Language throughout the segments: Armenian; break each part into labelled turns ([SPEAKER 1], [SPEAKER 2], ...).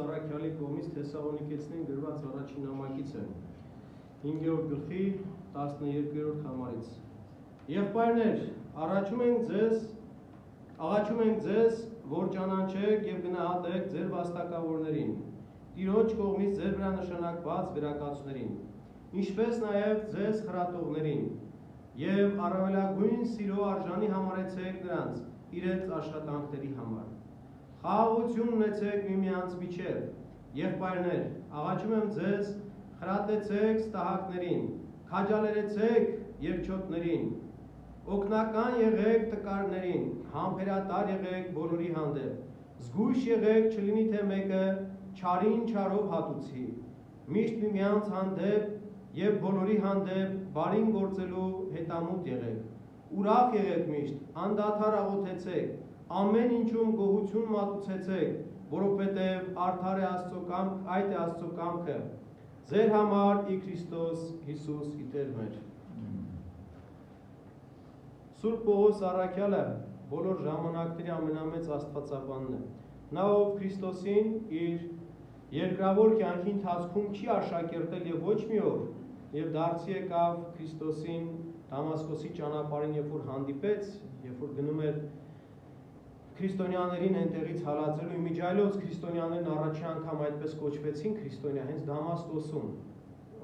[SPEAKER 1] առաքյալի կողմից Թեսաղոնիկեցին գրված առաջին նամակից է 5-րդ գլխի 12-րդ համարից Եղբայրներ, աղաչում ենք ձեզ, որ ճանաչեք եւ գնահատեք ձեր վաստակավորներին, Տիրոջ կողմից ձեր վրա նշանակված վերակացուներին, ինչպես նաեւ ձեզ խրատողներին, եւ առավելագույն սիրո արժանի համարեցեք նրանց իրենց աշխատանքների համար։ Խաղաղություն ունեցեք միմյանց միջև, եղբայրներ, աղաչում եմ ձեզ, խրատեցեք ստահակներին, քաջալերեցեք երկչոտներին, օգնական եղեք տկարներին, համբերատար եղեք բոլորի հանդեպ, զգույշ եղեք չլինի թե մեկը չարին չարով հատուցի, միշտ միմյանց հանդեպ եւ բոլորի հանդեպ բարին գործելու հետամուտ եղեք, ուրախ եղեք միշտ, անդադար աղոթեցեք, ամեն ինչում գոհություն մատուցեցեք, որովհետեւ արդար է Աստծո կամք, այդ է Աստծո կամքը, ձեր համար ի Քրիստոս Հիսուս Տեր մեր։ Սուրբ Պողոս առաքյալը բոլոր ժամանակների ամենամեծ աստվածաբանն է։ Նա ով Քրիստոսին իր երկրավոր կյանքի ընթացքում չի աշակերտել եւ ոչ մի օր եւ դարձի եկավ Քրիստոսին Դամասկոսի ճանապարհին, երբ որ հանդիպեց, երբ որ գնում էր քրիստոնյաներին այնտեղից հալածելու իմիջայլոց քրիստոնյաներն առաջի անգամ այդպես կոչվեցին քրիստոնյա հենց Դամասկոսում,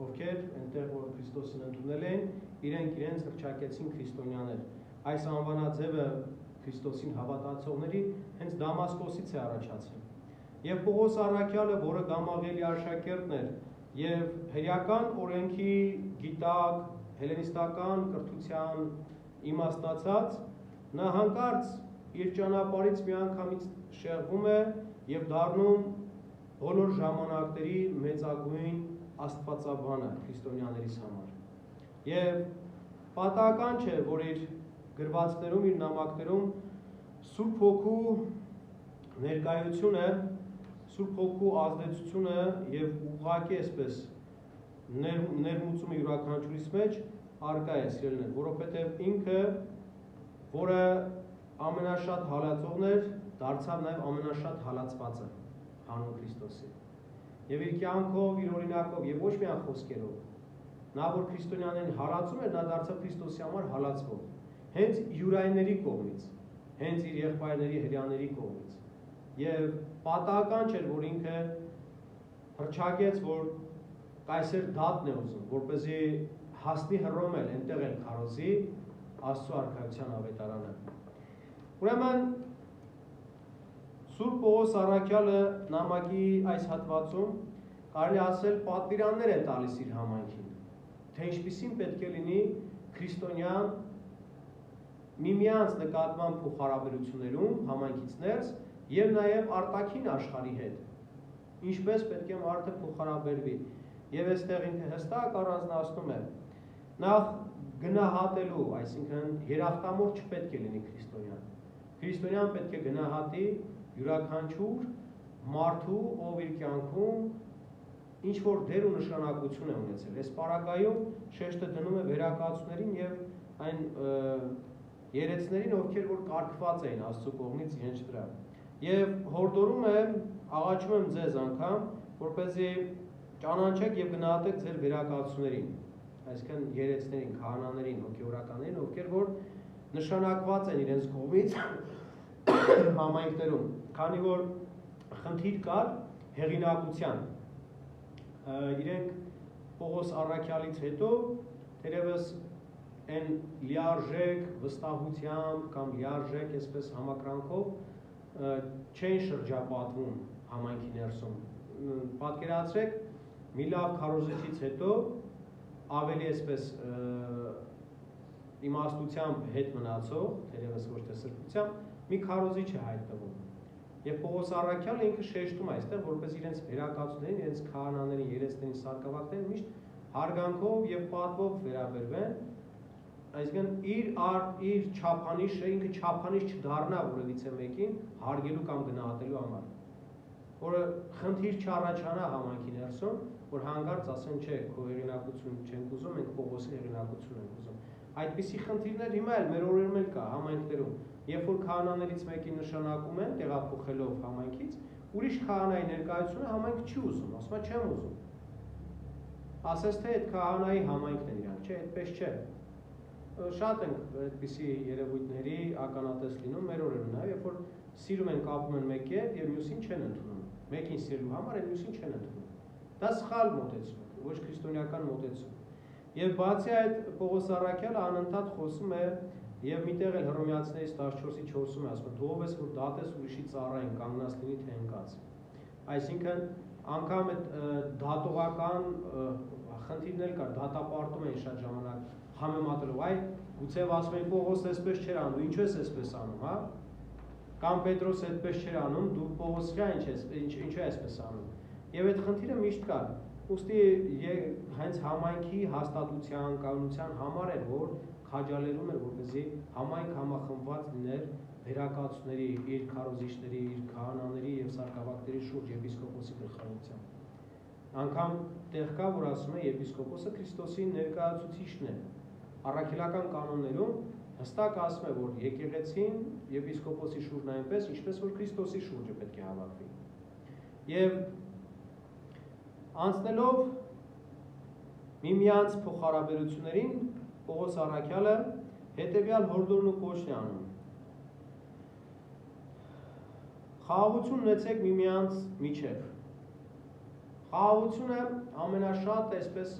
[SPEAKER 1] ովքեր այնտեղ որ Քրիստոսին ընդունել էին, իրենց հռչակեցին քրիստոնյաներ։ Այս անվանաձևը Քրիստոսին հավատացողների հենց Դամասկոսից է առաջացել։ Եվ Պողոս առաքյալը, որը Գամաղելի աշակերտն էր եւ հրեական օրենքի գիտակ, հելենիստական կրթության իմաստացած, նա հանկարծ իր ճանապարհից միանգամից շեղվում է եւ դառնում բոլոր ժամանակների մեծագույն աստվածաբանը քրիստոնյաներիս համար։ Եվ պատահական չէ, որ իր գրվածքներում, իր նամակներում Սուրբ Հոգու ներկայությունը, Սուրբ Հոգու ազդեցությունը եւ ուղղակի այսպես ներմուծումը յուրաքանչյուրիս մեջ արկա է սիրելիներ, որովհետեւ ինքը, որը ամենաշատ հալածողն էր, դարձավ նաեւ ամենաշատ հալածվածը հանուն Քրիստոսի։ Եվ իր կյանքով, իր օրինակով եւ ոչ միայն խոսքերով, նա որ քրիստոնյաներին հալածում էր, նա դարձավ Քրիստոսի համար հալածվող։ Հենց յուրայինների կողմից, հենց իր եղբայրների հрьяաների կողմից։ Եվ պատահական չէր, որ ինքը հռչակեց, որ կայսեր դատն է ուզում, որպեսզի հասնի հռոմել, այնտեղ էլ քարոզի Աստծո արքայության ավետարանը։ Ուրեմն Սուրբ Պողոս առաքյալը նամակի այս հատվածում կարելի ասել պատվիրաններ է տալիս իր համայնքին, թե ինչպիսին պետք է լինի քրիստոնյան միմյանց նկատմամբ փոխհարաբերություններում համայնքից ներս եւ նաեւ արտաքին աշխարհի հետ, ինչպես պետք է մարդը փոխհարաբերվի։ Եվ այստեղ ինքը հստակ առանձնացնում է նախ գնահատելու, այսինքն երախտամոռ չպետք է լինի քրիստոնյան։ Քրիստոնյան պետք է գնահատի յուրաքանչյուր մարդու, ով իր կյանքում ինչ որ դեր ու նշանակություն է ունեցել։ Այս պարագայում շեշտը դնում է վերակացուներին եւ այն երեցներին, ովքեր որ կարգված էին Աստծո կողմից իրենց վրա։ Եվ հորդորում է, աղաչում եմ ձեզ անգամ, որպեսզի ճանաչեք եւ գնահատեք ձեր վերակացուներին, այսինքն երեցներին, քահանաներին, հոգեորականներին, ովքեր որ նշանակված են իրենց կողմից համայնքներում, քանի որ խնդիր կար հեղինակության։ Իրենք Պողոս առաքյալից հետո թերևս այն լիարժեք վստահությամբ կամ լիարժեք այսպես համակրանքով չեն շրջապատվում համայնքի ներսում։ Պատկերացրեք, մի լավ քարոզիչից հետո ավելի այսպես իմաստությամբ հետ մնացող, թերևս ոչ թե սրբությամբ, մի քարոզիչ է հայտնվում։ Եվ Պողոս առաքյալը ինքը շեշտում է այստեղ, որպես իրենց վերակացուներին, իրենց քահանաներին, երեցներին, սարկավակներին միշտ հարգանքով եւ պատվով վերաբերվեն, այսինքն իր չափանիշը, ինքը չափանիշ չդառնա որևիցե մեկին հարգելու կամ գնահատելու համար, որը խնդիր չառաջանա համայնքի ներսում, որ հանկարծ ասեն, չէ, քո հեղինակություն չենք ուզում, մենք Պողոսի հեղինակություն ենք ուզում։ Այդպիսի խնդիրներ հիմա էլ մեր օրերում էլ կա համայնքներում, երբ որ քահանաներից մեկին նշանակում են տեղափոխելով համայնքից, ուրիշ քահանայի ներկայությունը համայնք չի ուզում, ասում է չեմ ուզում։ Ասես թե այդ քահանայի համայնքն են իրանք, չէ, այդպես չէ։ Շատ ենք այդպիսի երևույթների ականատես լինում մեր օրերում, նաև երբ որ սիրում են կապում են մեկի հետ եւ մյուսին չեն ընդունում։ Մեկին սիրելու համար այն մյուսին չեն ընդունում։ Դա սխալ մոտեցում է, ոչ քրիստոնեական մոտեցում։ Եվ բացի այդ Պողոս Առաքյալը անընդհատ խոսում է եւ միտեղ էլ Հռոմեացիներից 14-ի 4-ում է ասում, դու ով ես որ դատես ուրիշի ծառային կանգնած լինի թե ընկած։ Այսինքն անգամ այդ դատողական խնդիրներ կար, դատապարտում էին շատ ժամանակ համեմատելով, այ գուցե ասում են Պողոս այսպես չէր անում, դու ինչու ես այսպես անում, հա? Կամ Պետրոս այդպես չէր անում, դու Պողոսյա ինչու ես այսպես անում։ Եվ այդ խնդիրը միշտ կար։ Ուստի հենց համայնքի հաստատության, կանոնության համար էր, որ քաջալերում էր, որպեսզի համայնք համախմբված լիներ վերակացուների, իր քարոզիչների, իր քահանաների եւ սարկավակների շուրջ եպիսկոպոսի գլխավորությամբ։ Անգամ տեղ կա, որ ասում է եպիսկոպոսը Քրիստոսի ներկայացուցիչն է։ Առաքելական կանոններում հստակ ասում է, որ եկեղեցին եպիսկոպոսի շուրջն այնպես, ինչպես որ Քրիստոսի շուրջը պետք է հավաքվի։ Եվ անցնելով միմյանց փոխհարաբերություններին Պողոս Առաքյալը հետևյալ հորդորն ու կոչն է անում։ Խաղաղություն ունեցեք միմյանց միջև։ Խաղաղությունը ամենաշատ այսպես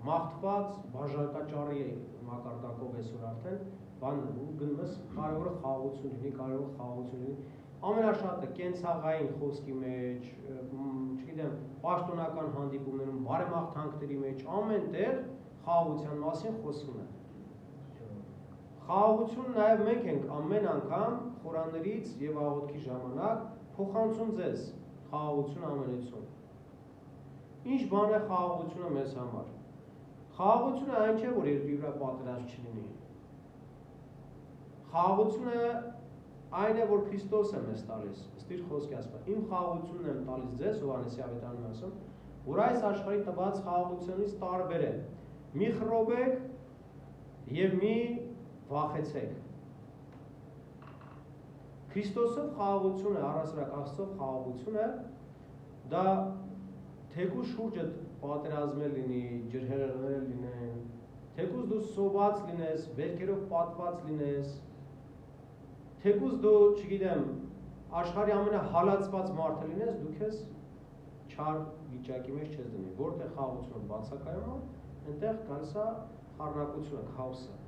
[SPEAKER 1] մաղթված բաժակաճառի մակարդակով այսօր արդեն բանն ու գնում ես կարևորը խաղաղություն լինի, կարևորը խաղաղություն լինի։ Ամենաշատը կենցաղային խոսքի մեջ, չգիտեմ, պաշտոնական հանդիպումներում, բարեմաղթանքների մեջ, ամեն տեղ խաղաղության մասին խոսվում է։ Խաղաղություն նաև մենք ենք ամեն անգամ խորաններից եւ աղոթքի ժամանակ փոխանցում ձեզ խաղաղություն ամենեցում։ Ինչ բան է խաղաղությունը մեզ համար։ Խաղաղությունը այն չէ, որ երկրի վրա պատերազմ չլինի։ Խաղաղությունը այն է, որ Քրիստոսը մեզ տալիս, ըստ իր խոսքի ասում։ Իմ խաղաղությունն եմ տալիս ձեզ, Հովհաննեսի ավետարանում ասում, որ այս աշխարհի տված խաղաղությունից տարբեր է։ Մի խռովեք եւ մի վախեցեք։ Քրիստոսով խաղաղությունը, առասարակ Աստծո խաղաղությունը, դա թեկուզ շուրջը պատերազմել լինի, ջրհեղեղներ լինեն, թեկուզ դու սոված լինես, վերքերով պատված լինես, թեկուզ դու, չգիտեմ, աշխարհի ամենահալածված մարդը լինես, դու քեզ չար վիճակի մեջ չես դնի, որտեղ խաղաղությունը բացակայում է, այնտեղ գալիս է խառնակությունը, քաոսը։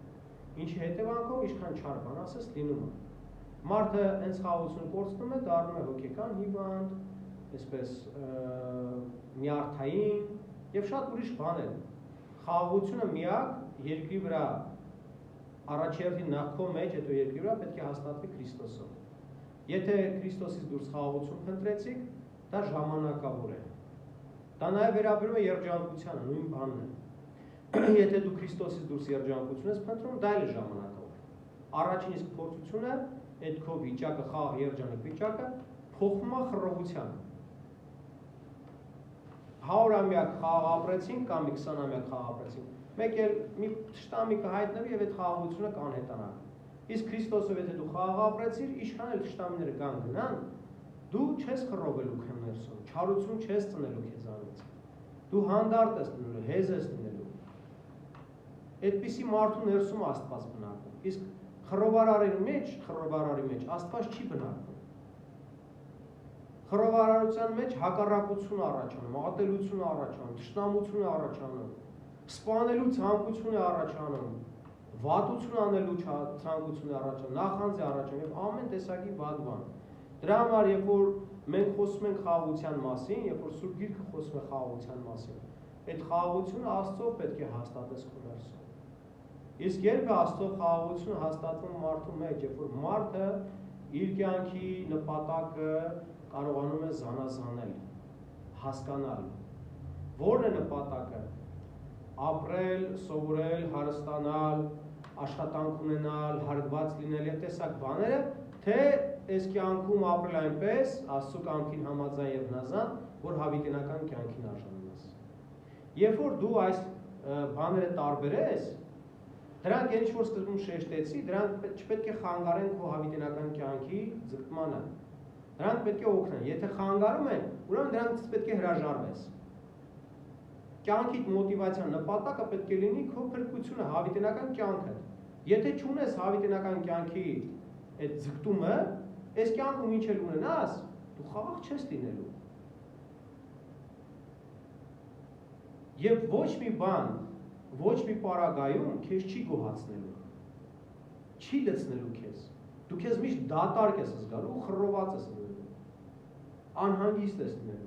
[SPEAKER 1] Ինչի հետևանքով ինչքան չար բան ասես լինում է։ Մարդը հենց խաղաղությունը կորցնում է, դառնում է հոգեկան հիվանդ, այսպես նյարդային եւ շատ ուրիշ բաներ։ Խաղաղությունը միակ երկրի վրա առաջերտին նախ քո մեջ, հետո երկրի վրա պետք է հաստատվի Քրիստոսով։ Եթե Քրիստոսից դուրս խաղաղություն փնտրեցիք, դա ժամանակավոր է։ Դա նաև վերաբերում է երջանկությանը, նույն բանն է։ Եթե դու Քրիստոսից դուրս երջանկություն ես փնտրում, դա էլ է ժամանակավոր։ Առաջին իսկ փորձությունը, այդ քո վիճակը, խաղաղ երջանիկ վիճակը փոխվում է խռովության։ 100-ամյակ խաղաղ ապրեցինք կամ 20-ամյակ խաղաղ ապրեցինք, մեկ էլ մի թշնամի կհայտնվի եւ այդ խաղաղությունը կանհետանա։ Իսկ Քրիստոսով եթե դու խաղաղ ապրեցիր, ինչքան էլ թշնամիները կան գնան, դու չես խռովելու քո ներսում, չարություն չես ծնելու քեզանից։ Դու հանդարտ ես լինելու, հեզ ես լինելու։ Այդպիսի մարդու ներսում Աստված բնակվում։ Իսկ խռովարարի մեջ Աստված չի բնակվում։ Խռովարարության մեջ հակառակություն առաջանում, ատելություն առաջանում, թշնամություն առաջանում, սպանելու ցանկություն է առաջանում, վատություն անելու ցանկություն է առաջանում, նախանձ է առաջանում եւ ամեն տեսակի վատ բան։ Դրա համար երբ որ մենք խոսում ենք խաղաղության մասին, երբ որ Սուրբ Գիրքը խոսում է խաղաղության մասին, այդ խաղաղությունը Աստծով պետք է հաստատես քո ներսում։ Իսկ երբ է Աստծով խաղաղությունը հաստատվում մարդու մեջ, երբ որ մարդը իր կյանքի նպատակը կարողանում է զանազանել, հասկանալ, որն է նպատակը, ապրել, սովորել, հարստանալ, աշխատանք ունենալ, հարգված լինել եւ տեսակ բաները, թե այս կյանքում ապրել այնպես, Աստծո կամքին համաձայն եւ հնազանդ, որ հավիտենական կյանքին արժանանաս։ Երբ որ դու այս բաները տարբերես, դրանք ինչ որ սկզբում շեշտեցի, դրանք չպետք է խանգարեն քո հավիտենական կյանքի ձգտմանը։ Նրանք պետք է օգնեն։ Եթե խանգարում են, ուրեմն դրանից պետք է հրաժարվես։ Կյանքիդ մոտիվացիան նպատակը պետք է լինի քո փրկությունը, հավիտենական կյանքը։ Եթե չունես հավիտենական կյանքի այդ ձգտումը, այս կյանքում ինչ էլ ունենաս, դու խաղաղ չես լինելու։ Եվ ոչ մի բան, ոչ մի պարագայում քեզ չի գոհացնելու, չի լցնելու քեզ։ Դու քեզ միշտ դատարկ ես զգալու ու խռոված ես լինելու, անհանգիստ ես լինելու։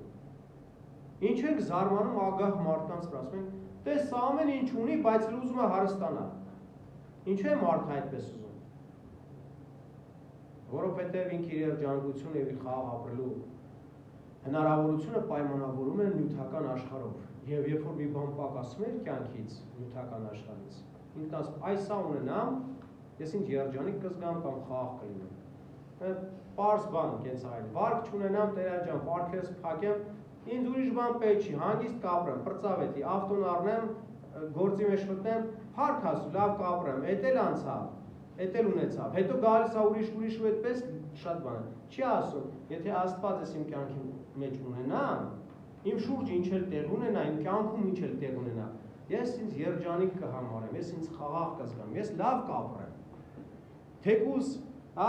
[SPEAKER 1] Ինչու ենք զարմանում ագահ մարդկանց վրա, ասում ենք, տես սա ամեն ինչ ունի, բայց ուզում է հարստանալ։ Ինչու է մարդը այդպես ուզում։ Որովհետև ինքը իր երջանկությունը եւ իր խաղաղ ապրելու հնարավորությունը պայմանավորում է նյութական աշխարհով։ Եվ երբ որ մի բան պակասում է կյանքից, նյութական աշխարհից, ինքն ասում, այս սա ունենամ, ես ինձ երջանիկ կզգամ կամ խաղաղ կլինեմ։ Պարզ բան կենց այլ, վարկ չունենամ, Տեր ջան, պարքերս փակեմ, ինձ ուրիշ բան պետք չի, հանգիստ կապրեմ, պրծավետի, ավտոն առնեմ, գործի մեջ մտնեմ, փառք Աստծո, լավ կապրեմ, էդ էլ անցավ, էդ էլ ունեցավ, հետո գալիս է ուրիշ ու այդպես շատ բան է։ Չի ասում, եթե Աստված ես իմ կյանքի մեջ ունենա, իմ շուրջը ինչ էլ տեղ ունենա, իմ կյանքում ինչ էլ տեղ ունենա, ես ինձ երջանիկ կհամարեմ, ես ինձ խաղաղ կզգամ, ես լավ կապրեմ։ Թեկուզ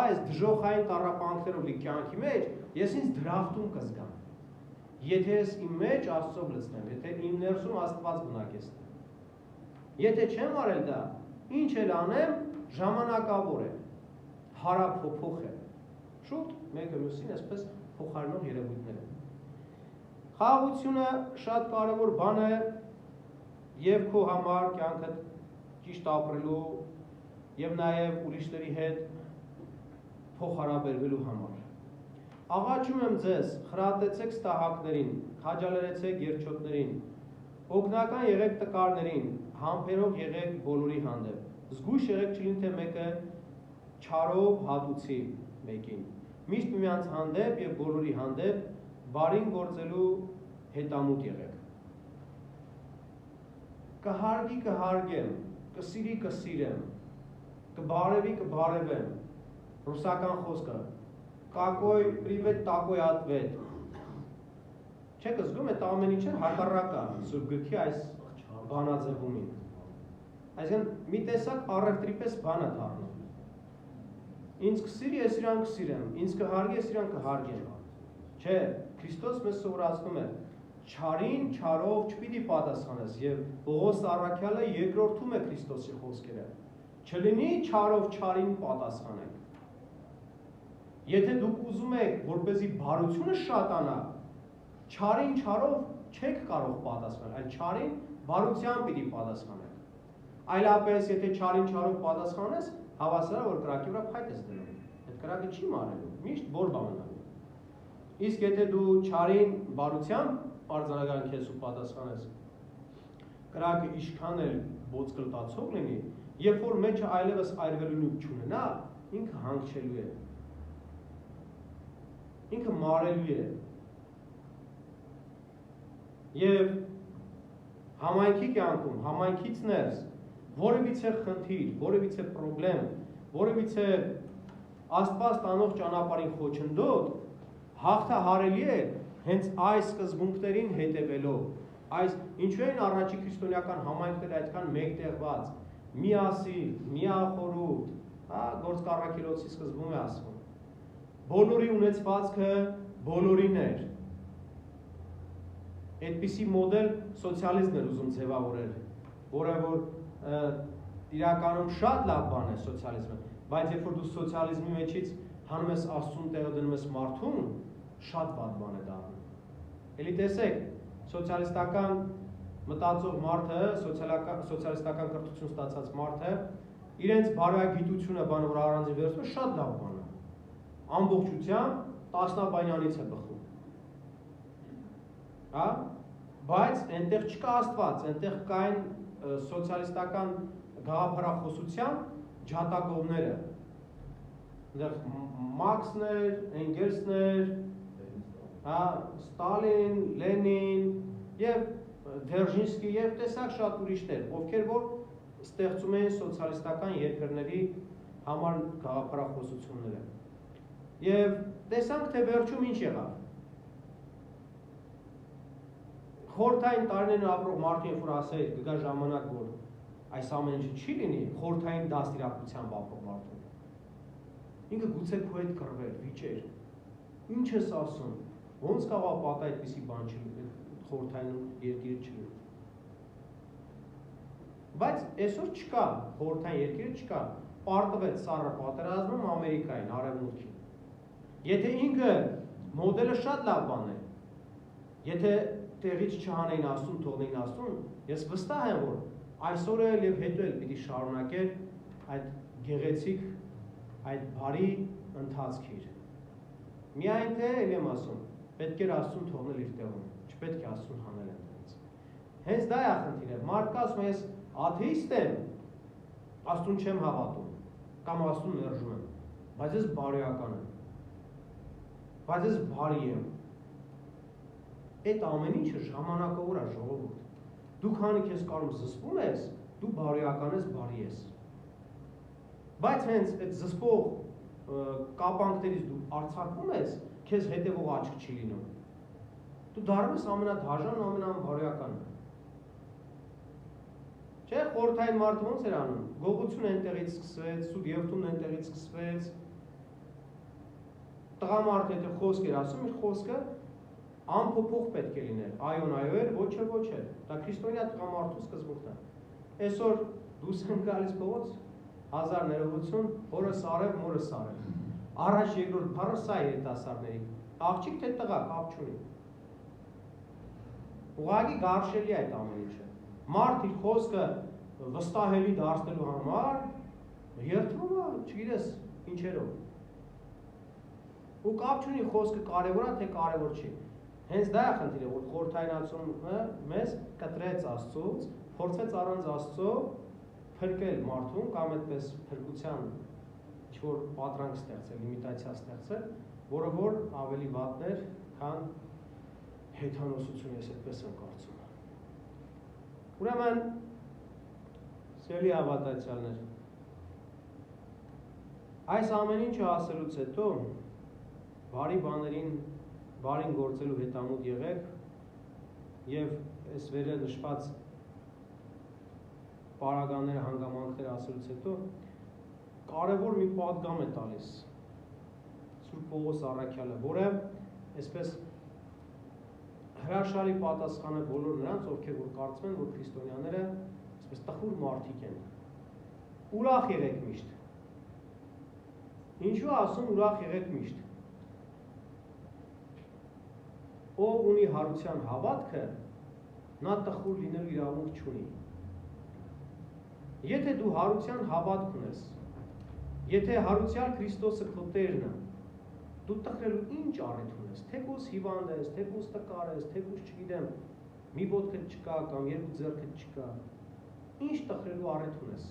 [SPEAKER 1] այս դժոխային տառապանքներով լի կյանքի մեջ, ես ինձ դրախտում կզգամ։ Եթե ես իմ մեջ Աստծով լցնեմ, եթե իմ ներսում Աստված բնակեցնեմ։ Եթե չեմ արել դա, ինչ էլ անեմ, ժամանակավոր է, հարափոփոխ է։ Շուտ մեկը մյուսին այսպես փոխարինող երևույթներ են։ Խաղաղությունը շատ կարևոր բան է եւ քո համար կյանքդ ճիշտ ապրելու եւ նաեւ ուրիշների հետ փոխհարաբերվելու համար։ Աղաչում եմ ձեզ, խրատեցեք ստահակներին, քաջալերեցեք երջոտներին, օգնական եղեք տկարներին, համբերող եղեք բոլորի հանդեպ։ Զգույշ եղեք չլինի թե մեկը չարով հատուցի մեկին։ Միշտ միմյանց հանդեպ եւ բոլորի հանդեպ բարին գործելու հետամուտ եղեք։ Կհարգի կհարգեմ, կսիրի կսիրեմ, կբարևի կբարևեմ։ Ռուսական խոսքը Какой привет, такой ответ։ Չեք զգում այդ ամեն ինչը հակառակա Սուրբ գրքի այս բանաձևումին։ Այսինքն մի տեսակ առևտրի պես բան է դառնում։ Ինձ կսիրի, ես իրան կսիրեմ, ինձ կհարգի, ես իրան կհարգեմ։ Չէ, Քրիստոս մեզ սովորացնում է, չարին չարով չպիտի պատասխանես, եւ Պողոս առաքյալը երկրորդում է Քրիստոսի խոսքերը։ Չլինի չարով չարին պատասխանեք։ Եթե դուք ուզում եք, որպեսզի բարությունը շատանա, չարին չարով չեք կարող պատասխանել, այլ չարին բարությամբ պիտի պատասխանեք։ Այլապես, եթե չարին չարով պատասխանես, հավասար է, որ կրակի վրա փայտ ես դնում։ Այդ կրակը չի մարելու, միշտ որ բանանալու։ Իսկ եթե դու չարին բարությամբ արձանագրան քեզ ու պատասխանես, կրակը ինչքան էլ ոսկլտացող լինի, երբ որ մեջը այլևս այրվելու նյութ չունենա, ինքը հանգչելու է։ Ինքը մարելու է։ Եվ համայնքի կյանքում, համայնքից ներս, որևիցե խնդիր, որևիցե պրոբլեմ, որևիցե Աստված տանող ճանապարհին խոչընդոտ, հաղթահարելի է հենց այս սկզբունքներին հետևելով։ Այս ինչու են առաջի քրիստոնեական համայնքները այդքան մեկտեղված, միասին, միախորհուրդ, հա, գործառաքելոցի սկզբում է ասվում։ Բոլորի ունեցվածքը բոլորին էր։ Այդպիսի մոդել սոցիալիզմն էր ուզում ձևավորել, որը որ իրականում շատ լավ բան է սոցիալիզմը, բայց երբ որ դու սոցիալիզմի մեջից հանում ես Աստծուն տեղը դնում ես մարդուն, շատ վատ բան է դառնում։ Էլի տեսեք, սոցիալիստական մտածող մարդը, սոցիալիստական կրթություն ստացած մարդը, իրենց բարոյագիտությունը բանը, որ առանձին վերցնում է, շատ լավ բան է։ Ամբողջությամբ տասնաբանյանից է բխում։ Հա? Բայց այնտեղ չկա Աստված, այնտեղ կային սոցիալիստական գաղափարախոսության ջատագովները։ Այնտեղ Մարքսն էր, Էնգելսն էր, հա, Ստալին, Լենին եւ Դերժինսկի եւ տեսակ շատ ուրիշներ, ովքեր որ ստեղծում էին սոցիալիստական երկրների համար գաղափարախոսությունները։ Եվ տեսանք թե վերջում ինչ եղավ։ Խորհրդային տարիներն ապրող մարդը երբ որ ասել կգա ժամանակ որ այս ամեն ինչը չի լինի, խորհրդային դաստիարակությամբ ապրող մարդու։ Ինքը գուցե քո հետ կռվեր, վիճեր։ Ինչ ես ասում։ Ոնց կարող պատահի այդպիսի բան չլինի, խորհրդային երկիրը չլինի։ Բայց այսօր չկա, խորհրդային երկիրը չկա։ Պարտվեց սառը պատերազմում Ամերիկային, Արևմուտքին։ Եթե ինքը մոդելը շատ լավ բան է, եթե տեղից չհանեին ասում, թողնեին ասում, ես վստահ եմ, որ այսօր էլ եւ հետո էլ պիտի շարունակեր այդ գեղեցիկ, այդ բարի ընթացքը իր։ Միայն թե էլ եմ ասում, պետք է ասում թողնել իր տեղում, չպետք է ասում հանել այնտեղից։ Հենց դա է խնդիրը։ Մարդը ասում է, ես աթեիստ եմ, Աստծուն չեմ հավատում, կամ Աստծուն մերժում եմ, բայց ես բարոյական եմ, բայց ես բարի եմ։ Այդ ամեն ինչը ժամանակավոր է ժողովուրդ։ Դու քանի քեզ կարող զսպում ես, դու բարոյական ես, բարի ես։ Բայց հենց այդ զսպող կապանքներից դու արձակվում ես, քեզ հետևող աչք չի լինում։ Դու դառնում ես ամենադաժան ու ամենաբարոյականը։ Չէ, խորհրդային մարդը ոնց էր անում։ Գողությունը այնտեղից սկսվեց, սուտ երթումն այնտեղից սկսվեց։ Տղամարդը եթե խոսք էր ասում, իր խոսքը անփոփոխ պետք է լիներ։ Այոն այո էր, ոչ էր, ոչ էր։ Դա քրիստոնյա տղամարդու սկզբունքն է։ Այսօր դուրս են գալիս փողոց, հազար ներողություն, հորս արև, մորս արև։ Առաջ երկրորդ բառը սա է երիտասարդների։ Աղջիկ թե տղա, կապ չունի։ Ուղղակի գարշելի է այդ ամեն ինչը։ Մարդ իր խոսքը վստահելի դարձնելու համար երթվում է, չգիտես, ինչերով։ Ու կապ չունի խոսքը կարևոր է, թե կարևոր չի։ Հենց դա է խնդիրը, որ խորհրդայնացումը մեզ կտրեց Աստծուց, փորձեց առանց Աստծո փրկել մարդուն կամ այդպես փրկության ինչ-որ պատրանք ստեղծել, իմիտացիա ստեղծել, որը որ ավելի վատներ, քան հեթանոսություն, ես այդպես եմ կարծում։ Ուրեմն, սիրելի հավատացյալներ, այս ամեն ինչը ասելուց հետո բարին գործելու հետամուտ եղեք եւ այս վերը նշված պարագաները հանգամանքները ասելուց հետո կարևոր մի պատգամ է տալիս Սուրբ Պողոս առաքյալը, որը այսպես հրաշալի պատասխան է բոլոր նրանց, ովքեր որ կարծում են, որ քրիստոնյաները այսպես տխուր մարդիկ են։ Ուրախ եղեք միշտ։ Ինչու ասում ուրախ եղեք միշտ։ Ով ունի հարության հավատքը, նա տխուր լինելու իրավունք չունի։ Եթե դու հարության հավատք ունես, եթե հարության Քրիստոսը քո Տերն է, դու տխրելու ինչ առիթ ունես, թեկուզ հիվանդ ես, թեկուզ տկար ես, թեկուզ չգիտեմ, մի ոտքդ չկա կամ երկու ձեռքդ չկա, ինչ տխրելու առիթ ունես։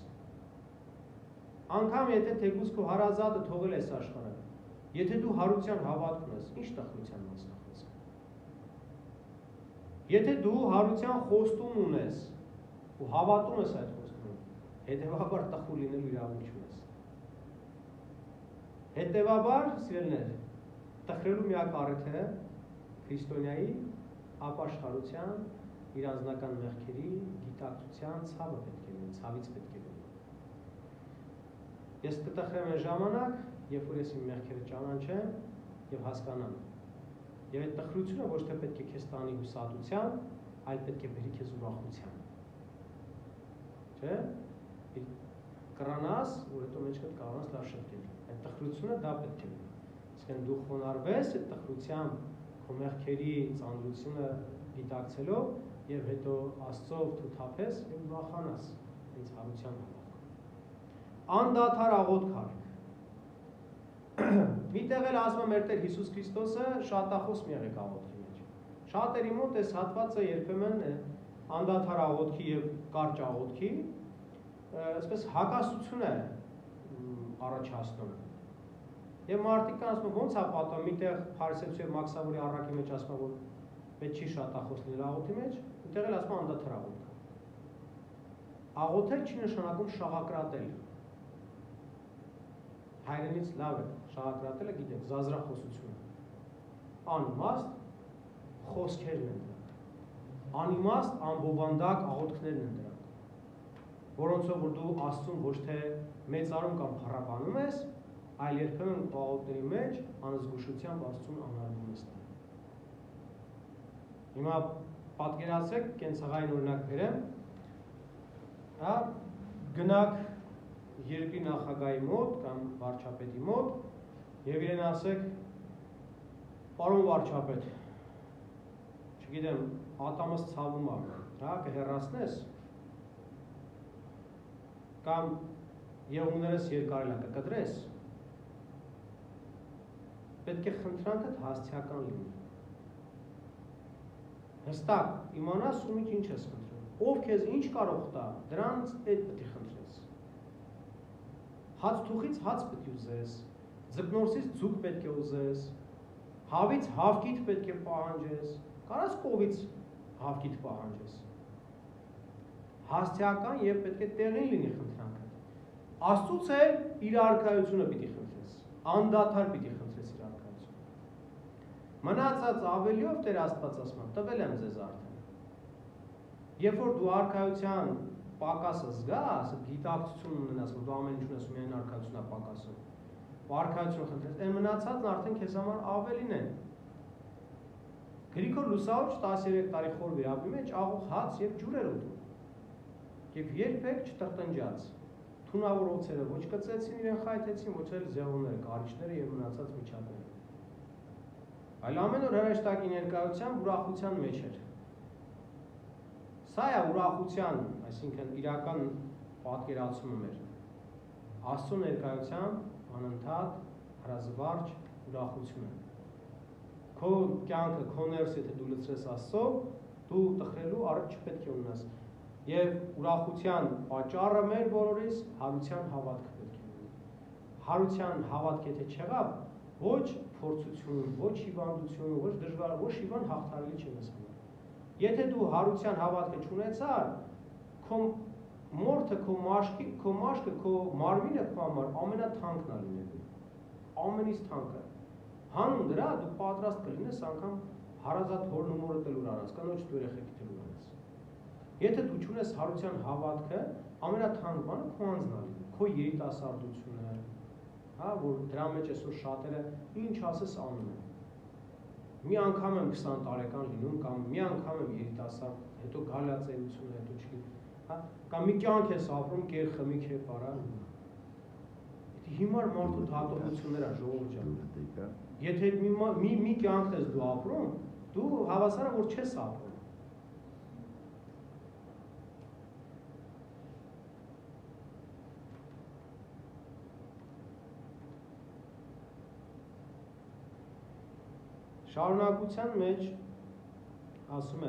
[SPEAKER 1] Անգամ եթե թեկուզ քո հարազատը թողել ես աշխարհը, եթե դու հարության հավատք ունես, ինչ տխրության մաս տխրես։ Եթե դու հարության խոստում ունես ու հավատում ես այդ խոստումին, հետևաբար տխուր լինելու իրավունք չունես։ Հետևաբար, սիրելիներ, տխրելու միակ առիթը քրիստոնյայի ապաշխարության, իր անձնական մեղքերի, գիտակցության ցավը պետք է լինի, ցավից պետք է լինի։ Ես կտխրեմ այն ժամանակ, երբ որ ես իմ մեղքերը ճանաչեմ եւ հասկանամ։ Եվ այդ տխրությունը ոչ թե պետք է քեզ տանի հուսահատության, այլ պետք է բերի քեզ ուրախության։ Չէ՞։ Կրանաս, որ հետո մեջքդ կարողանաս լավ շփվել։ Այդ տխրությունը դա պետք է լինի։ Իսկեն դու խոնարհվես այդ տխրությամբ քո մեղքերի ծանրությունը գիտակցելով եւ հետո Աստծով թութափես եւ ուրախանաս ինձ հարության հավատք։ Անդադար աղոթք արեք։ Միտեղ էլ ասում է մեր Տեր Հիսուս Քրիստոսը շատախոս մի եղեք աղոթքի մեջ։ Շատերի մոտ այս հատվածը երբեմն անդադար աղոթքի եւ կարճ աղոթքի այսպես հակասություն է առաջացնում։ Եվ մարդիկ ասում ոնց է պատահում, միտեղ Փարիսեցու եւ Մաքսավորի առակի մեջ ասում որ պետք չի շատախոս լինել աղոթի մեջ, միտեղ էլ ասում անդադար աղոթք։ Աղոթել չի նշանակում շաղակրատել։ հայրենից լավ է, շահագրատելը գիտեք, զազրախոսություն։ Անիմաստ խոսքերն են դրանք։ Անիմաստ անբովանդակ աղոթքներն են դրանք, որոնցով որ դու Աստծուն ոչ թե մեծարում կամ փառաբանում ես, այլ երբեմն աղոթքների մեջ անզգուշությամբ Աստծուն անարգում ես։ Հիմա պատկերացրեք, կենցաղային օրինակ բերեմ, հա, գնաք երկրի նախագահի մոտ կամ վարչապետի մոտ եւ իրեն ասեք, պարոն վարչապետ, չգիտեմ, ատամս ցավում է, հա, կհեռացնես կամ եղունգներս երկարելա կկտրես, պետք է խնդրանքդ հասցեական լինի։ Հստակ իմանաս ումից ինչ ես խնդրում, ով քեզ ինչ կարող տա, դրանց այդ պետք է խնդրես։ Հաց թուխից հաց պետք է ուզես, ձկնորսից ձուկ պետք է ուզես, հավից հավքիթ պետք է պահանջես, կարաս կովից հավքիթ պահանջես։ Հասցեական եւ պետք է տեղին լինի խնդրանքը։ Աստծուց էլ իր արքայությունը պիտի խնդրես, անդադար պիտի խնդրես իր արքայությունը։ Մնացած ավելիով Տեր Աստված ասում է, տվել եմ ձեզ արդեն։ Երբ որ դու արքայության պակասը զգաս, գիտակցություն ունենաս, որ դու ամեն ինչ ունես ու միայն արքայությունն է պակասում, ու արքայություն խնդրես, այն մնացածն արդեն քեզ համար ավելին է։ Գրիգոր Լուսավորիչ 13 տարի խոր վիրապի մեջ աղող հաց եւ ջուր էր ուտում։ Եվ երբեք չտրտնջաց։ Թունավոր օծերը ոչ կծեցին, իրեն խայթեցին, ոչ էլ զեղունները, կարիճները եւ մնացած միջատները։ Այլ ամեն օր հրեշտակի ներկայությամբ ուրախության մեջ էր։ Սա է ուրախության, այսինքն իրական պատկերացումը մեր։ Աստծո ներկայությամբ անընդհատ հրազվարճ ուրախությունը։ Քո կյանքը, քո ներսը եթե դու լցրես Աստծո, դու տխրելու առիթ չպետք է ունենաս։ Եվ ուրախության պատճառը մեր բոլորիս հարության հավատքը պետք է լինի։ Հարության հավատք եթե չեղավ, ոչ փորձություն, ոչ հիվանդություն, ոչ դժվար, ոչ հիվանդ հաղթարելի չի մեզ համար։ Եթե դու հարության հավատքը չունեցար, քո մորթը, քո մաշկը, քո մարմինը քո համար ամենաթանկն է լինելու։ Ամենից թանկը։ Հանուն դրա դու պատրաստ կլինես անգամ հարազատ հորն ու մորը տելուր առած, կնոջ դու երեխեքի տելուր առած։ Եթե դու չունես հարության հավատքը, ամենաթանկ բանը քո անձն է լինում, քո երիտասարդությունը, հա, որ դրա մեջ այսօր շատերը ինչ ասես անում են։ Մի անգամ եմ 20 տարեկան լինում կամ մի անգամ եմ երիտասարդ, հետո գալացեությունը, հետո չգիտեմ, հա, կամ մի կյանք ես ապրում, կեր խմի քեֆ արա։ Հիմար մարդու հատողություններ է ժողովուրդ ջան։ Եթե մի կյանք ես դու ապրում, դու հավասար է որ չես ապրում։ Շարունակության մեջ ասում է.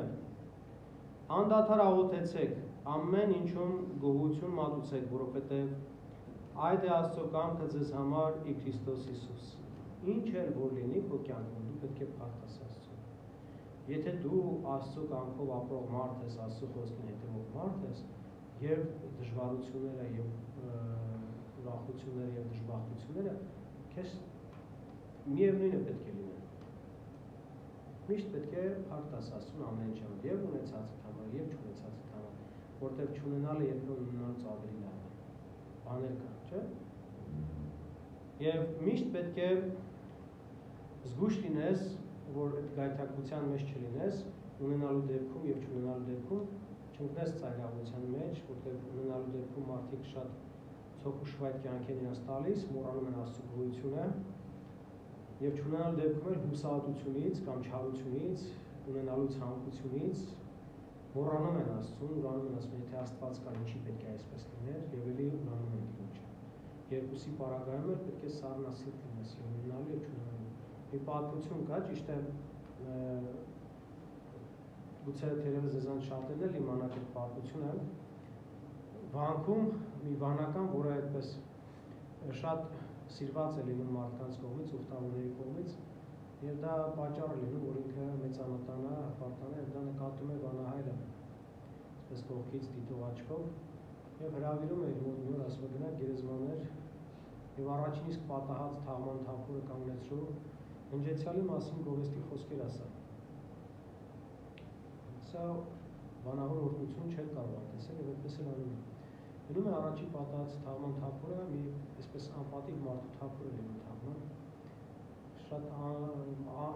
[SPEAKER 1] անդադար աղոթեցեք, ամեն ինչում գոհություն մատուցեք, որովհետև այդ է Աստծո կամքը ձեզ համար ի Քրիստոս Հիսուս։ Ինչ էլ որ լինի քո կյանքում, դու պետք է փառքես Աստծուն։ Եթե դու Աստծո կամքով ապրող մարդ ես, Աստծո խոսքին հետևող մարդ ես, եւ դժվարությունները եւ ուրախությունները եւ դժբախտությունները քեզ միևնույնը պետք է լինեն։ Միշտ պետք է փառքես Աստծուն ամեն ինչով, եւ ունեցածդ համար, եւ չունեցածդ համար, որտեղ չունենալը երբեմն ունենալուց ավելի լավ է։ Բաներ կան, չէ՞։ Եվ միշտ պետք է զգույշ լինես, որ այդ գայթակղության մեջ չլինես, ունենալու դեպքում եւ չունենալու դեպքում չընկնես ծայրահեղության մեջ, որտեղ ունենալու դեպքում մարդիկ շատ ցոք ու շվայտ կյանք են իրենց տալիս, մոռանում են Աստծո գոհությունը, եւ չունենալու դեպքում էլ հուսահատությունից կամ չարությունից, ունենալու ցանկությունից մոռանում են Աստծուն, ուրանում են ասում, եթե Աստված կա, ինչի պետք է այսպես լիներ, եւ էլի ուրանում են Տիրոջը։ Երկուսի պարագայում էլ պետք է սառնասիրտ լինես եւ ունենալու եւ չունենալու։ Մի պատմություն կա, ճիշտ է, գուցե թերևս ձեզանց շատերն էլ իմանաք այդ պատմությունը։ Վանքում մի վանական, որը այդպես շատ սիրված է լինում մարդկանց կողմից, ուխտավորների կողմից, եւ դա պատճառ է լինում, որ ինքը մեծամտանա, հպարտանա եւ դա նկատում է վանահայրը, այսպես կողքից դիտող աչքով եւ հրավիրում է իր մոտ մի օր ասում է գնա գերեզմաներ եւ առաջին իսկ պատահած թաղման թափուրը կանգնեցրու ընջեցյալի մասին գովեստի խոսքեր ասա։ Սա բանավոր օրհնություն չեն կարող անտեսել եւ այդպես էլ անում են։ Գնում է առաջի պատահած թաղման թափուրը մի այսպես անպատիվ մարդու թափուր է լինում թաղման։ Շատ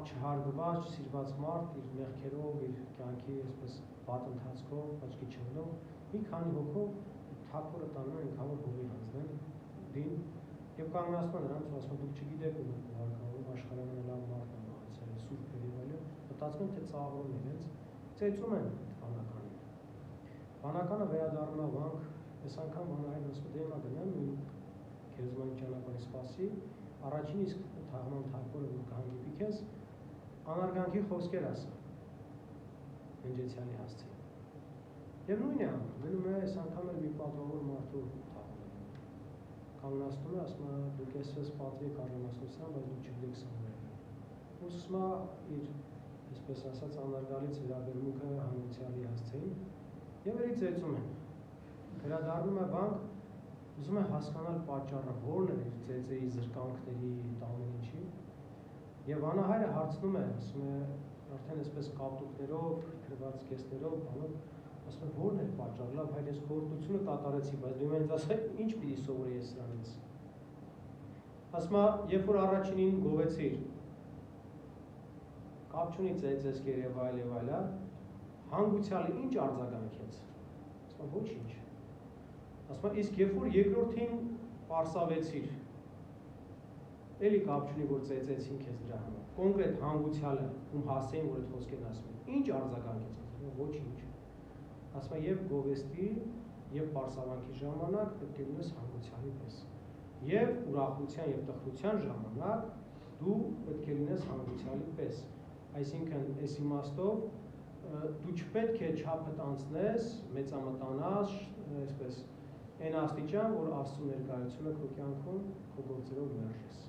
[SPEAKER 1] չհարգված, սիրված մարդ իր մեղքերով, իր կյանքի այսպես վատ ընթացքով, աչքի չունելով մի քանի հոգով թափուրը տանում են ինքավոր հողի հանձնեն դին եւ կանգնացնում նրանց ու ասում դուք չգիտեք ու հարկավոր աշխարհը լավ մարդ է մահացել, սուրբ է եւ այլն, մտածում են թե ծաղրում իրենց, ծեծում են վանականին։ Վանականը վերադառնում է վանք, այս անգամ վանահայրն ասում է դեմա գնամ իմ քերզմանի ճանապարհի սպասի, առաջին իսկ թաղման թափուրը որ կհանդիպի քեզ, անարգանքի խոսքեր ասա։ Ընջեցյալի հասցին։ Եվ նույնն է անում, գնում է այս անգամ էլ մի պատվավոր մարդու թաղում է։ Կանգնացնում է, ասում է դուք այսպես պատվի եք արժանացնության, բայց դուք չգիտեք սանրել։ Ու սկսում է իր, այսպես ասած, անարգալից վերաբերմունքը հանրությալի հասցին եւ էլի ծեծում են։ Վերադառնում է վանք, ուզում է հասկանալ պատճառը, որն է իր ծեծեի զրկանքների տանն ինչի։ Եվ վանահայրը հարցնում է, ասում է արդեն այսպես կապտուկներով, քրված կեսներով, բանով, ասում է որն է պատճառը, լավ հայր ես գործությունը կատարեցի, բայց դու ինձ ասա ինչ պիտի սովորեի ես սրանից։ Ասում է, երբ որ առաջինին գովեցիր, կապ չունի ծեծես կեր եւ այլ, հանգուցյալը ինչ արձագանքեց։ Ասում է ոչինչ։ Ասում է իսկ երբ որ երկրորդին պարսավեցիր, էլի կապ չունի որ ծեծեցին քեզ դրա համար։ Կոնկրետ հանգուցյալը ում հասցեին որ այդ խոսքերն ասում են, ինչ արձագանքեց, ասում է ոչինչ։ Ասում է եւ գովեստի եւ պարսավանքի ժամանակ պետք է լինես հանգուցյալի պես։ Եվ ուրախության եւ տխրության ժամանակ դու պետք է լինես հանգուցյալի պես։ Այսինքն այս իմաստով դու չպետք է չափդ անցնես, մեծամտանաս, այսպես այն աստիճան, որ Աստծո ներկայությունը քո կյանքում քո գործերով մերժես։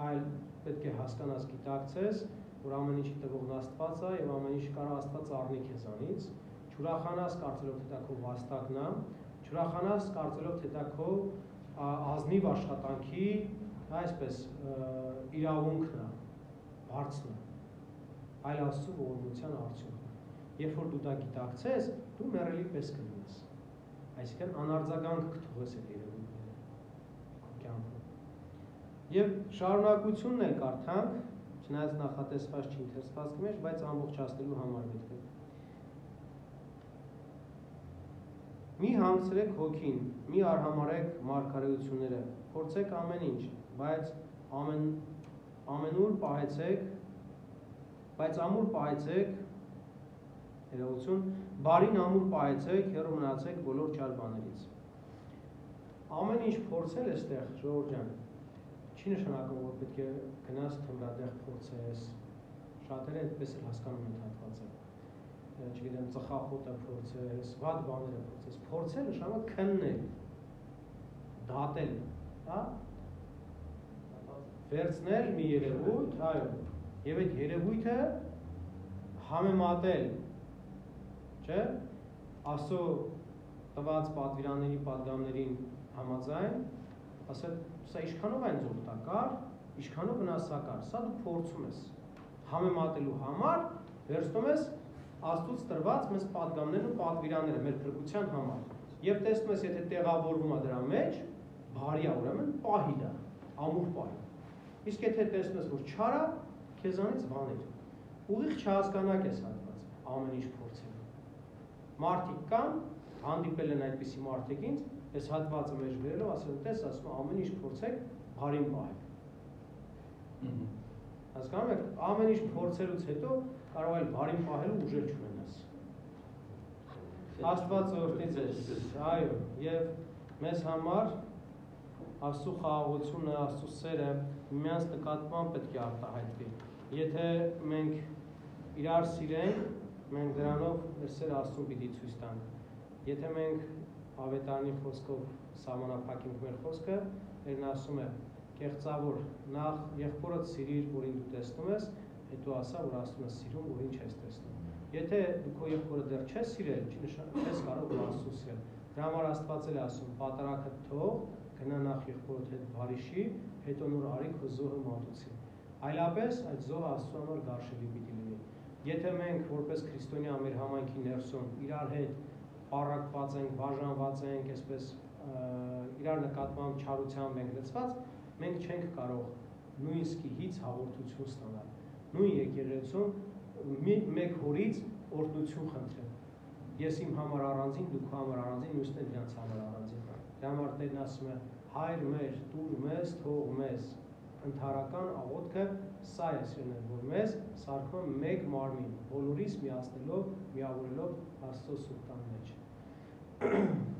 [SPEAKER 1] Այլ պետք է հասկանաս, գիտակցես, որ ամեն ինչի տվողն Աստված է եւ ամեն ինչ կարող Աստված առնի քեզանից, չուրախանաս կարծելով թե դա քո վաստակն է, չուրախանաս կարծելով թե դա քո ազնիվ աշխատանքի, այսպես իրավունքն է, բարձն է, այլ Աստծո ողորմության արդյունքն է։ Երբ որ դու դա գիտակցես, դու մեռելի պես կլինես։ Այսինքն անարձագանք կթողես այդ երևույթները քո կյանքում։ Եվ շարունակությունն էլ կարդանք, չնայած նախատեսված չի ընթերցվածքի մեջ, բայց ամբողջացնելու համար պետք է։ Մի հանգցրեք հոգին, մի արհամարեք մարգարեությունները, փորձեք ամեն ինչ, բայց ամենուր պահեցեք, բայց ամուր պահեցեք, երևություն, բարին ամուր պահեցեք, հեռու մնացեք բոլոր չար բաներից։ Ամեն ինչ փորձել էստեղ, ժողովուրդ ջան, չի նշանակում, որ պետք է գնաս թմրադեղ փորձես, շատերը այդպես էլ հասկանում են հատվածը, չգիտեմ, ծխախոտը փորձես, վատ բաները փորձես, փորձել նշանակում քննել, դատել, հա, վերցնել մի երևույթ, այո, եւ այդ երևույթը համեմատել, չէ, Աստծո տված պատվիրանների պատգամներին համաձայն, ասել, սա ինչքանով այն օգտակար, ինչքանով վնասակար, սա դու փորձում ես համեմատելու համար, վերցնում ես Աստծուց տրված մեզ պատգամներն ու պատվիրանները մեր փրկության համար։ Եվ տեսնում ես, եթե տեղավորվում է դրա մեջ, բարի է, ուրեմն պահի դա, ամուր պահի։ Իսկ եթե տեսնում ես, որ չար է, քեզանից վաներ։ Ուղիղ չհասկանակ ես հատված, ամեն ինչ փորձելու։ Մարդիկ կան, հանդիպել են այդպիսի մարդիկ ինձ, այս հատվածը մեջ վերելով, ասել տես, ասում ամեն ինչ փորձեք, բարին պահեք։ Հասկանում եք, ամեն ինչ փորձելուց հետո կարող է բարին պահելու ուժեր չունենաս։ Աստված օրհնի ձեզ, այո, եւ մեզ համար Աստծո խաղաղությունը, Աստծո սերը միմյանց նկատմամբ պետք է արտահայտվի։ Եթե մենք իրար սիրենք, մենք դրանով մեր սերը Աստծուն պիտի ցույց տանք։ Եթե մենք ավետարանի խոսքով սահմանափակենք մեր խոսքը, Տերն ասում է, կեղծավոր նախ եղբորդ սիրիր, որին դու տեսնում ես, հետո ասա, որ Աստծուն ես սիրում, որին չես տեսնում։ Եթե դու քո եղբորը դեռ չես սիրել, չի նշանակում ես կարող Աստծուն սիրել։ Դրա համար Աստված էլ ասում, պատարագդ թող, գնա նախ եղբորդ հետ բարիշի, հետո նոր արի քո զոհը մատուցի։ Այլապես այդ զոհը Աստծո համար գարշելի պիտի լինի։ Եթե մենք որպես քրիստոնյա մեր համայնքի ներսում իրար հետ պառակված ենք, բաժանված ենք, այսպես իրար նկատմամբ չարությամբ ենք լցված, մենք չենք կարող նույն սկիհից հաղորդություն ստանալ։ Նույն եկեղեցում մեկ հորից օրհնություն խնդրել։ Ես իմ համար առանձին, դու քո համար առանձին, մյուսները դրանց համար առանձին։ Դրա համար Տերն ասում է. Հայր մեր, տուր մեզ, թող մեզ։ Ընդհանրական աղոթքը սա է սիրել, որ մեզ սարքում մեկ մարմին, բոլորիս միացնելով, միավորելով Աստծո սուրբ տան մեջ։